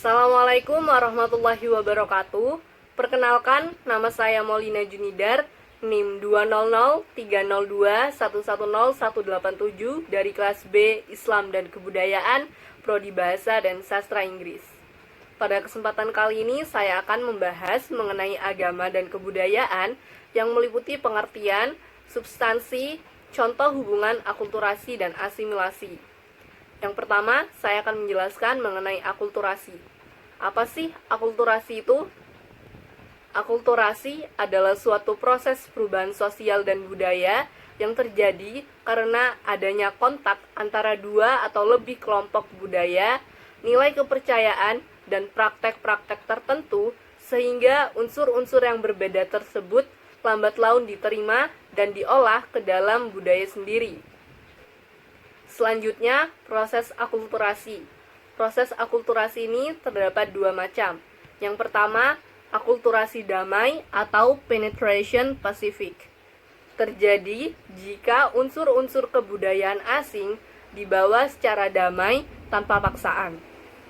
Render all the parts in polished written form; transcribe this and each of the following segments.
Assalamualaikum warahmatullahi wabarakatuh. Perkenalkan, nama saya Maulina Junidar, NIM 20030211087 dari kelas B Islam dan Kebudayaan, Prodi Bahasa dan Sastra Inggris. Pada kesempatan kali ini saya akan membahas mengenai agama dan kebudayaan yang meliputi pengertian, substansi, contoh hubungan akulturasi dan asimilasi. Yang pertama, saya akan menjelaskan mengenai akulturasi. Apa sih akulturasi itu? Akulturasi adalah suatu proses perubahan sosial dan budaya yang terjadi karena adanya kontak antara dua atau lebih kelompok budaya, nilai kepercayaan, dan praktek-praktek tertentu sehingga unsur-unsur yang berbeda tersebut lambat laun diterima dan diolah ke dalam budaya sendiri. Selanjutnya, proses akulturasi. Proses akulturasi ini terdapat dua macam. Yang pertama, akulturasi damai atau penetration pacific. Terjadi jika unsur-unsur kebudayaan asing dibawa secara damai tanpa paksaan.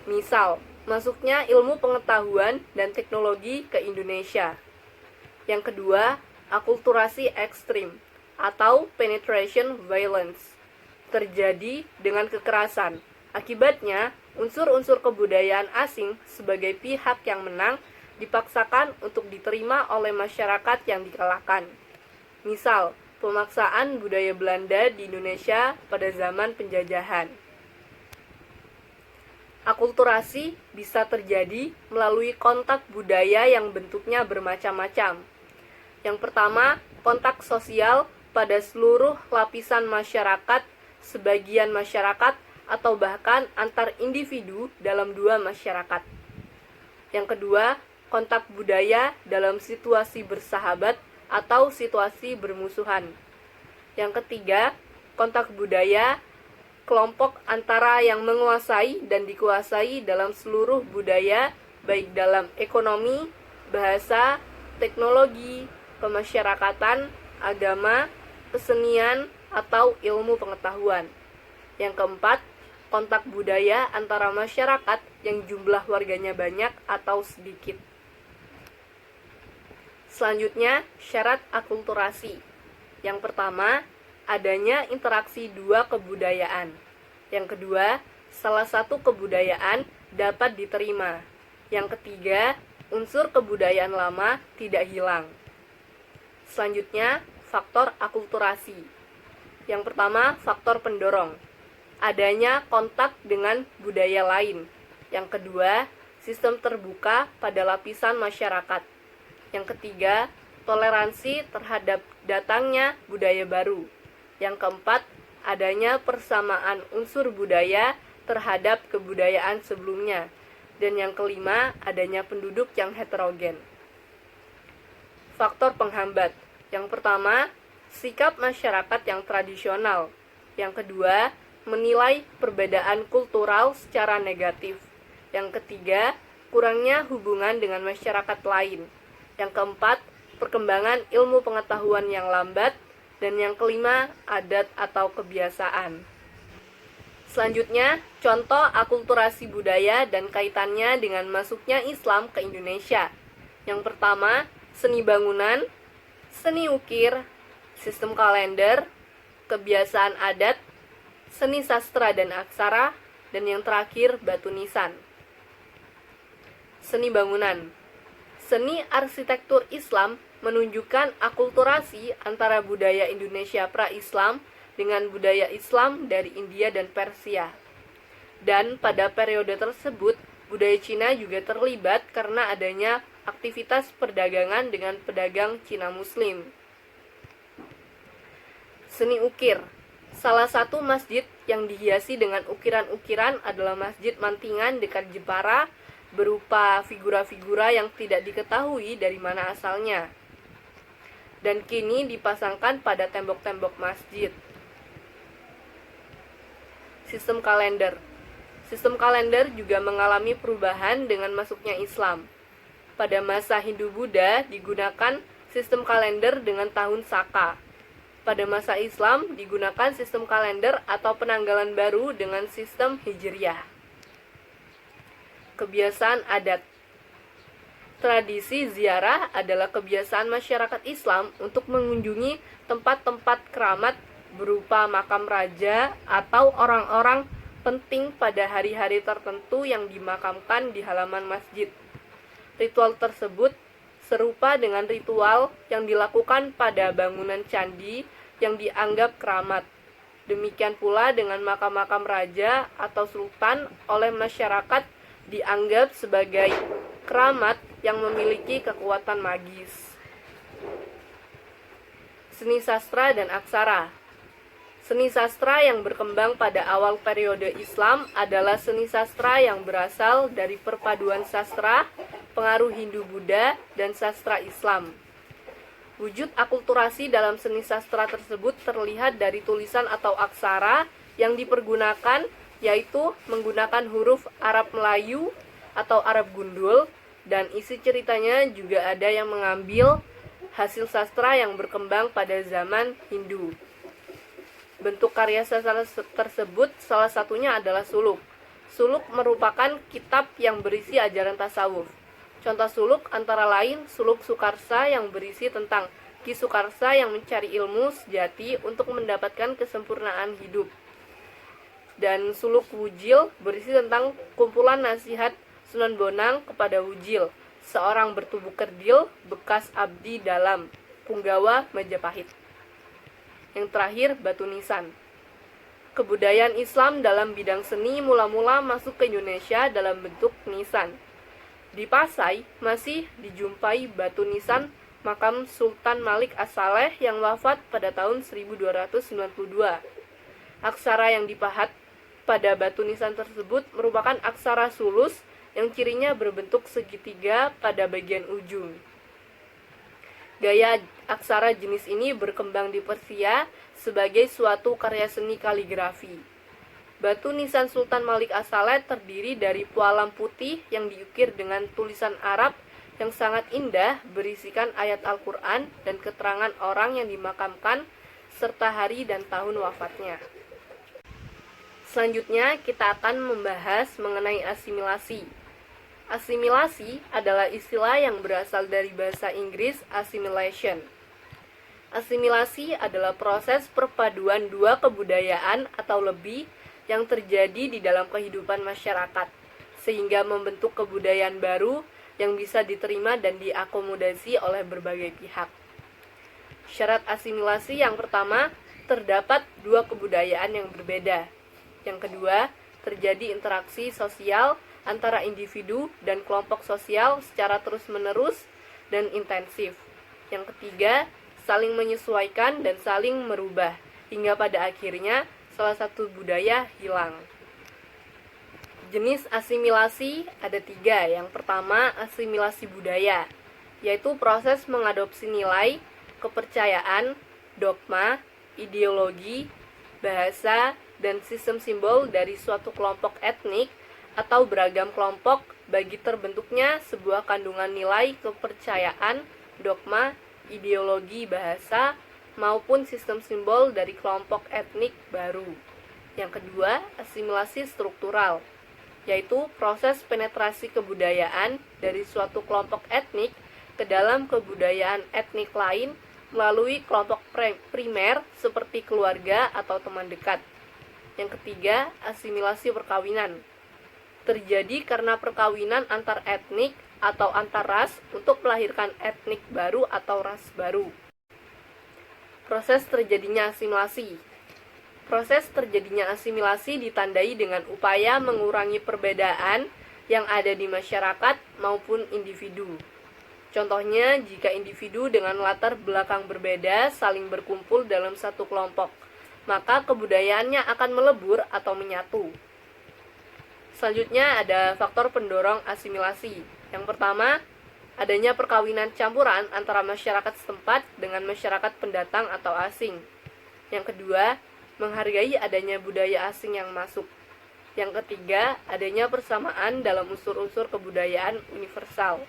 Misal, masuknya ilmu pengetahuan dan teknologi ke Indonesia. Yang kedua, akulturasi ekstrim atau penetration violence. Terjadi dengan kekerasan. Akibatnya, unsur-unsur kebudayaan asing sebagai pihak yang menang dipaksakan untuk diterima oleh masyarakat yang dikalahkan. Misal, pemaksaan budaya Belanda di Indonesia pada zaman penjajahan. Akulturasi bisa terjadi melalui kontak budaya yang bentuknya bermacam-macam. Yang pertama, kontak sosial pada seluruh lapisan masyarakat, sebagian masyarakat, atau bahkan antar individu dalam dua masyarakat. Yang kedua, kontak budaya dalam situasi bersahabat atau situasi bermusuhan. Yang ketiga, kontak budaya kelompok antara yang menguasai dan dikuasai dalam seluruh budaya, baik dalam ekonomi, bahasa, teknologi, pemasyarakatan, agama, kesenian, atau ilmu pengetahuan. Yang keempat, kontak budaya antara masyarakat yang jumlah warganya banyak atau sedikit. Selanjutnya, syarat akulturasi. Yang pertama, adanya interaksi dua kebudayaan. Yang kedua, salah satu kebudayaan dapat diterima. Yang ketiga, unsur kebudayaan lama tidak hilang. Selanjutnya, faktor akulturasi. Yang pertama, faktor pendorong. Adanya kontak dengan budaya lain. Yang kedua, sistem terbuka pada lapisan masyarakat. Yang ketiga, toleransi terhadap datangnya budaya baru. Yang keempat, adanya persamaan unsur budaya terhadap kebudayaan sebelumnya. Dan yang kelima, adanya penduduk yang heterogen. Faktor penghambat. Yang pertama, sikap masyarakat yang tradisional. Yang kedua, menilai perbedaan kultural secara negatif. Yang ketiga, kurangnya hubungan dengan masyarakat lain. Yang keempat, perkembangan ilmu pengetahuan yang lambat. Dan yang kelima, adat atau kebiasaan. Selanjutnya, contoh akulturasi budaya dan kaitannya dengan masuknya Islam ke Indonesia. Yang pertama, seni bangunan, seni ukir, sistem kalender, kebiasaan adat, seni sastra dan aksara, dan yang terakhir batu nisan. Seni bangunan. Seni arsitektur Islam menunjukkan akulturasi antara budaya Indonesia pra-Islam dengan budaya Islam dari India dan Persia. Dan pada periode tersebut, budaya Cina juga terlibat karena adanya aktivitas perdagangan dengan pedagang Cina Muslim. Seni ukir. Salah satu masjid yang dihiasi dengan ukiran-ukiran adalah Masjid Mantingan dekat Jepara, berupa figura-figura yang tidak diketahui dari mana asalnya. Dan kini dipasangkan pada tembok-tembok masjid. Sistem kalender. Sistem kalender juga mengalami perubahan dengan masuknya Islam. Pada masa Hindu-Buddha digunakan sistem kalender dengan tahun Saka. Pada masa Islam digunakan sistem kalender atau penanggalan baru dengan sistem Hijriyah. Kebiasaan adat. Tradisi ziarah adalah kebiasaan masyarakat Islam untuk mengunjungi tempat-tempat keramat berupa makam raja atau orang-orang penting pada hari-hari tertentu yang dimakamkan di halaman masjid. Ritual tersebut serupa dengan ritual yang dilakukan pada bangunan candi yang dianggap keramat. Demikian pula dengan makam-makam raja atau sultan oleh masyarakat dianggap sebagai keramat yang memiliki kekuatan magis. Seni sastra dan aksara. Seni sastra yang berkembang pada awal periode Islam adalah seni sastra yang berasal dari perpaduan sastra, pengaruh Hindu-Buddha, dan sastra Islam. Wujud akulturasi dalam seni sastra tersebut terlihat dari tulisan atau aksara yang dipergunakan, yaitu menggunakan huruf Arab Melayu atau Arab Gundul, dan isi ceritanya juga ada yang mengambil hasil sastra yang berkembang pada zaman Hindu. Bentuk karya sastra tersebut salah satunya adalah suluk. Suluk merupakan kitab yang berisi ajaran tasawuf. Contoh suluk antara lain suluk Sukarsa yang berisi tentang Ki Sukarsa yang mencari ilmu sejati untuk mendapatkan kesempurnaan hidup. Dan suluk Wujil berisi tentang kumpulan nasihat Sunan Bonang kepada Wujil, seorang bertubuh kerdil bekas abdi dalam Punggawa Majapahit. Yang terakhir, batu nisan. Kebudayaan Islam dalam bidang seni mula-mula masuk ke Indonesia dalam bentuk nisan. Di Pasai masih dijumpai batu nisan makam Sultan Malik As-Saleh yang wafat pada tahun 1292. Aksara yang dipahat pada batu nisan tersebut merupakan aksara sulus yang cirinya berbentuk segitiga pada bagian ujung. Gaya aksara jenis ini berkembang di Persia sebagai suatu karya seni kaligrafi. Batu nisan Sultan Malik As-Saleh terdiri dari pualam putih yang diukir dengan tulisan Arab yang sangat indah berisikan ayat Al-Quran dan keterangan orang yang dimakamkan serta hari dan tahun wafatnya. Selanjutnya kita akan membahas mengenai asimilasi. Asimilasi adalah istilah yang berasal dari bahasa Inggris assimilation. Asimilasi adalah proses perpaduan dua kebudayaan atau lebih yang terjadi di dalam kehidupan masyarakat, sehingga membentuk kebudayaan baru yang bisa diterima dan diakomodasi oleh berbagai pihak. Syarat asimilasi yang pertama, terdapat dua kebudayaan yang berbeda. Yang kedua, terjadi interaksi sosial antara individu dan kelompok sosial secara terus-menerus dan intensif. Yang ketiga, saling menyesuaikan dan saling merubah, hingga pada akhirnya salah satu budaya hilang. Jenis asimilasi ada tiga. Yang pertama, asimilasi budaya, yaitu proses mengadopsi nilai, kepercayaan, dogma, ideologi, bahasa, dan sistem simbol dari suatu kelompok etnik atau beragam kelompok bagi terbentuknya sebuah kandungan nilai, kepercayaan, dogma, ideologi, bahasa, maupun sistem simbol dari kelompok etnik baru. Yang kedua, asimilasi struktural, yaitu proses penetrasi kebudayaan dari suatu kelompok etnik ke dalam kebudayaan etnik lain melalui kelompok primer seperti keluarga atau teman dekat. Yang ketiga, asimilasi perkawinan, terjadi karena perkawinan antar etnik atau antar ras untuk melahirkan etnik baru atau ras baru. Proses terjadinya asimilasi. Proses terjadinya asimilasi ditandai dengan upaya mengurangi perbedaan yang ada di masyarakat maupun individu. Contohnya, jika individu dengan latar belakang berbeda saling berkumpul dalam satu kelompok, maka kebudayaannya akan melebur atau menyatu. Selanjutnya ada faktor pendorong asimilasi. Yang pertama, adanya perkawinan campuran antara masyarakat setempat dengan masyarakat pendatang atau asing. Yang kedua, menghargai adanya budaya asing yang masuk. Yang ketiga, adanya persamaan dalam unsur-unsur kebudayaan universal.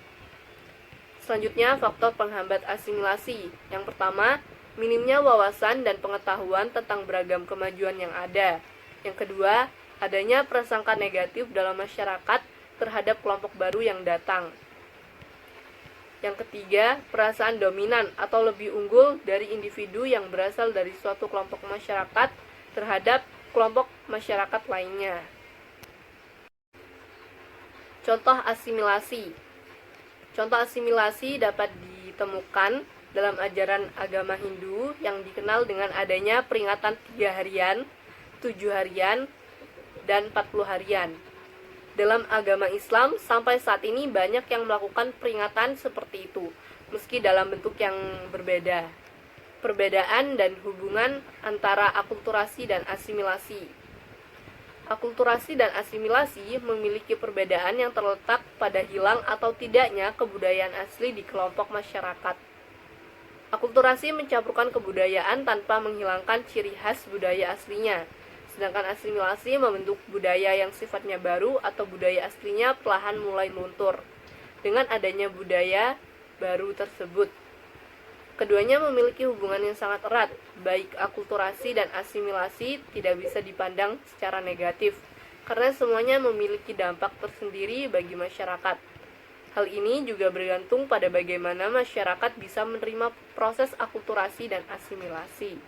Selanjutnya, faktor penghambat asimilasi. Yang pertama, minimnya wawasan dan pengetahuan tentang beragam kemajuan yang ada. Yang kedua, adanya prasangka negatif dalam masyarakat terhadap kelompok baru yang datang. Yang ketiga, perasaan dominan atau lebih unggul dari individu yang berasal dari suatu kelompok masyarakat terhadap kelompok masyarakat lainnya. Contoh asimilasi. Contoh asimilasi dapat ditemukan dalam ajaran agama Hindu yang dikenal dengan adanya peringatan 3 harian, 7 harian, dan 40 harian. Dalam agama Islam, sampai saat ini banyak yang melakukan peringatan seperti itu, meski dalam bentuk yang berbeda. Perbedaan dan hubungan antara akulturasi dan asimilasi. Akulturasi dan asimilasi memiliki perbedaan yang terletak pada hilang atau tidaknya kebudayaan asli di kelompok masyarakat. Akulturasi mencampurkan kebudayaan tanpa menghilangkan ciri khas budaya aslinya. Sedangkan asimilasi membentuk budaya yang sifatnya baru atau budaya aslinya perlahan mulai luntur dengan adanya budaya baru tersebut. Keduanya memiliki hubungan yang sangat erat, baik akulturasi dan asimilasi tidak bisa dipandang secara negatif, karena semuanya memiliki dampak tersendiri bagi masyarakat. Hal ini juga bergantung pada bagaimana masyarakat bisa menerima proses akulturasi dan asimilasi.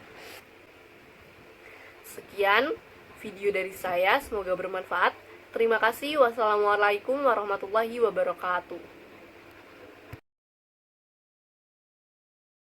Sekian video dari saya, semoga bermanfaat. Terima kasih. Wassalamualaikum warahmatullahi wabarakatuh.